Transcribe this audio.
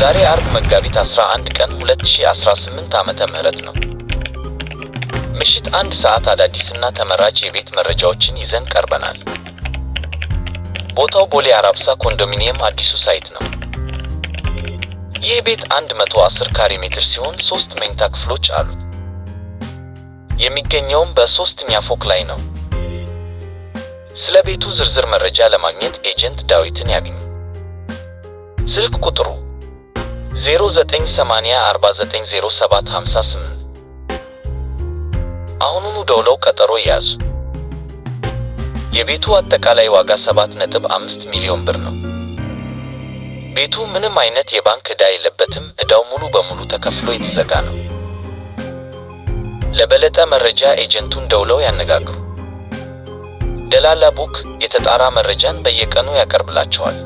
ዛሬ አርብ መጋቢት 11 ቀን 2018 ዓመተ ምህረት ነው። ምሽት 1 ሰዓት አዳዲስና ተመራጭ የቤት መረጃዎችን ይዘን ቀርበናል። ቦታው ቦሌ አራብሳ ኮንዶሚኒየም አዲሱ ሳይት ነው። ይህ ቤት 110 ካሬ ሜትር ሲሆን 3 መኝታ ክፍሎች አሉት። የሚገኘውም በ3ኛ ፎቅ ላይ ነው። ስለ ቤቱ ዝርዝር መረጃ ለማግኘት ኤጀንት ዳዊትን ያግኙ። ስልክ ቁጥሩ 0980490758። አሁኑኑ ደውለው ቀጠሮ ይያዙ። የቤቱ አጠቃላይ ዋጋ 7.5 ሚሊዮን ብር ነው። ቤቱ ምንም አይነት የባንክ ዕዳ የለበትም። ዕዳው ሙሉ በሙሉ ተከፍሎ የተዘጋ ነው። ለበለጠ መረጃ ኤጀንቱን ደውለው ያነጋግሩ። ደላላ ቡክ የተጣራ መረጃን በየቀኑ ያቀርብላቸዋል።